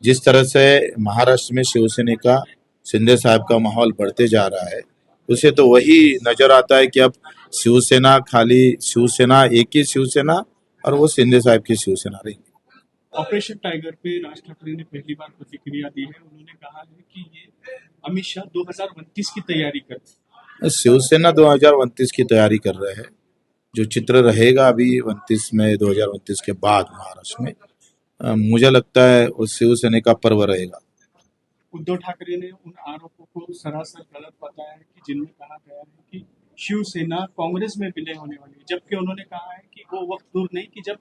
जिस तरह से महाराष्ट्र में शिवसेना का शिंदे साहब का माहौल बढ़ते जा रहा है, उसे तो वही नजर आता है कि अब शिवसेना खाली शिवसेना, एक ही शिवसेना, और वो शिंदे साहब की शिवसेना रही। ऑपरेशन टाइगर पे राज ठाकरे ने पहली बार प्रतिक्रिया दी है। उन्होंने कहा है कि ये अमित शाह 2029 की तैयारी कर रहे हैं। शिवसेना 2029 की तैयारी कर रहे हैं। जो चित्र रहेगा अभी 29 में, 2029 के बाद महाराष्ट्र में, मुझे लगता है वो शिवसेना का पर्व रहेगा। उद्धव ठाकरे ने उन आरोपों को सरासर गलत बताया है कि जिनमें कहा गया है कि शिवसेना कांग्रेस में विलय होने वाली है, जबकि उन्होंने कहा है कि वो वक्त दूर नहीं कि जब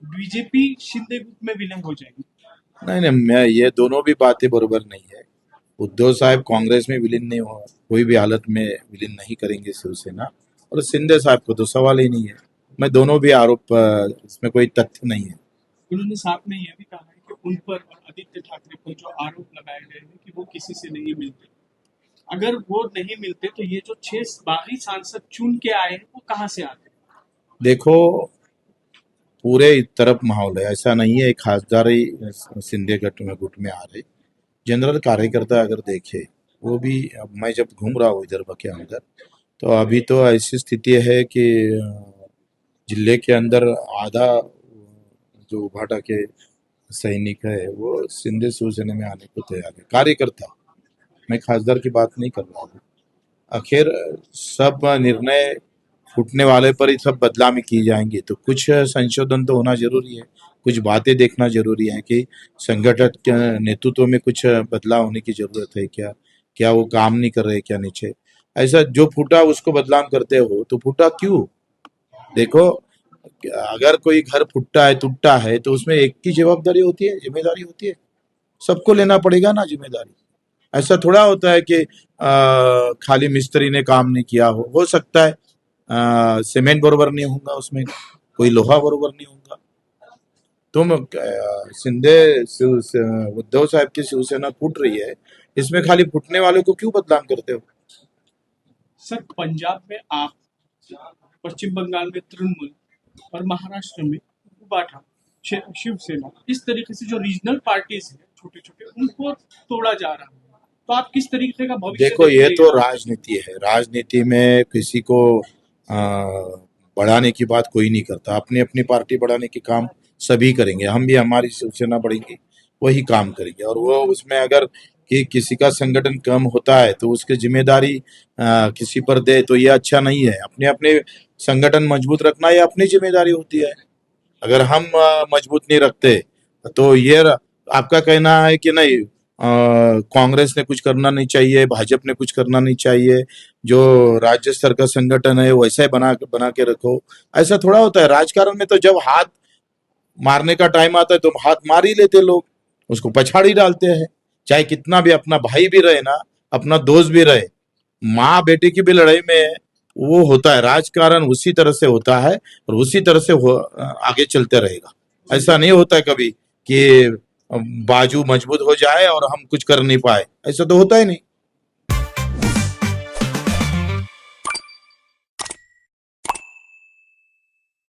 बीजेपी शिंदे गुट में विलय हो जाएगी। नहीं नहीं, मैं ये दोनों भी बातें बरोबर नहीं है। उद्धव साहब कांग्रेस में विलीन नहीं हो, कोई भी हालत में विलीन नहीं करेंगे शिवसेना, और शिंदे साहब को तो सवाल ही नहीं है। मैं दोनों भी आरोप, इसमें कोई तथ्य नहीं है। उन्होंने साथ में यह भी कहा है कि उन पर और आदित्य ठाकरे पर जो आरोप लगाए गए हैं कि वो किसी से नहीं मिलते, अगर वो नहीं मिलते तो ये जो 6 बागी सांसद चुन के आए हैं वो कहाँ से आते हैं? देखो, पूरे तरफ माहौल है, ऐसा नहीं है एक खासदार ही शिंदे गुट में आ रहे। जनरल कार्यकर्ता अगर देखे, वो भी, अब मैं जब घूम रहा हूँ इधर के अंदर, तो अभी तो ऐसी स्थिति है कि जिले के अंदर आधा जो भाटा के सैनिक है वो शिंदे शिवसेना में आने को तैयार है, कार्यकर्ता। मैं खासदार की बात नहीं कर रहा हूँ। आखिर सब निर्णय फूटने वाले पर ही सब बदलाव की जाएंगे, तो कुछ संशोधन तो होना जरूरी है, कुछ बातें देखना जरूरी है कि संगठन के नेतृत्व में कुछ बदलाव होने की जरूरत है क्या, क्या वो काम नहीं कर रहे क्या नीचे। ऐसा जो फूटा उसको बदलाव करते हो तो फूटा क्यों? देखो, अगर कोई घर फुटता है, टूटता है, तो उसमें एक की जवाबदारी होती है, जिम्मेदारी होती है, सबको लेना पड़ेगा ना जिम्मेदारी। ऐसा थोड़ा होता है कि खाली मिस्त्री ने काम नहीं किया। हो सकता है सीमेंट बरोबर नहीं होगा, उसमें कोई लोहा बरोबर नहीं होगा। तुम उद्धव साहब की शिवसेना फूट रही है, इसमें खाली फूटने वाले को क्यों बदनाम करते हो? सर, पंजाब में आप, पश्चिम बंगाल में तृणमूल और महाराष्ट्र में बाठा शिवसेना, इस तरीके से जो रीजनल पार्टीज हैं छोटे छोटे, उनको तोड़ा जा रहा है। तो आप किस तरीके का भविष्य देखो, ये देखते तो हैं? राजनीति है। राजनीति में किसी को बढ़ाने की बात कोई नहीं करता। अपनी अपनी पार्टी बढ़ाने के काम सभी करेंगे। हम भी हमारी शिवसेना बढ़ेंगी, वही काम करेंगे। और वो उसमें अगर कि किसी का संगठन कम होता है तो उसकी जिम्मेदारी किसी पर दे, तो ये अच्छा नहीं है। अपने अपने संगठन मजबूत रखना ये अपनी जिम्मेदारी होती है। अगर हम मजबूत नहीं रखते तो ये आपका कहना है कि नहीं, कांग्रेस ने कुछ करना नहीं चाहिए, भाजपा ने कुछ करना नहीं चाहिए, जो राज्य स्तर का संगठन है वैसा ही बना बना के रखो। ऐसा थोड़ा होता है। राजकारण में तो जब हाथ मारने का टाइम आता है तो हाथ मार ही लेते लोग, उसको पछाड़ ही डालते हैं। चाहे कितना भी अपना भाई भी रहे ना, अपना दोस्त भी रहे, माँ बेटे की भी लड़ाई में वो होता है। राजकारण उसी तरह से होता है और उसी तरह से आगे चलते रहेगा। ऐसा नहीं होता है कभी कि बाजू मजबूत हो जाए और हम कुछ कर नहीं पाए, ऐसा तो होता ही नहीं।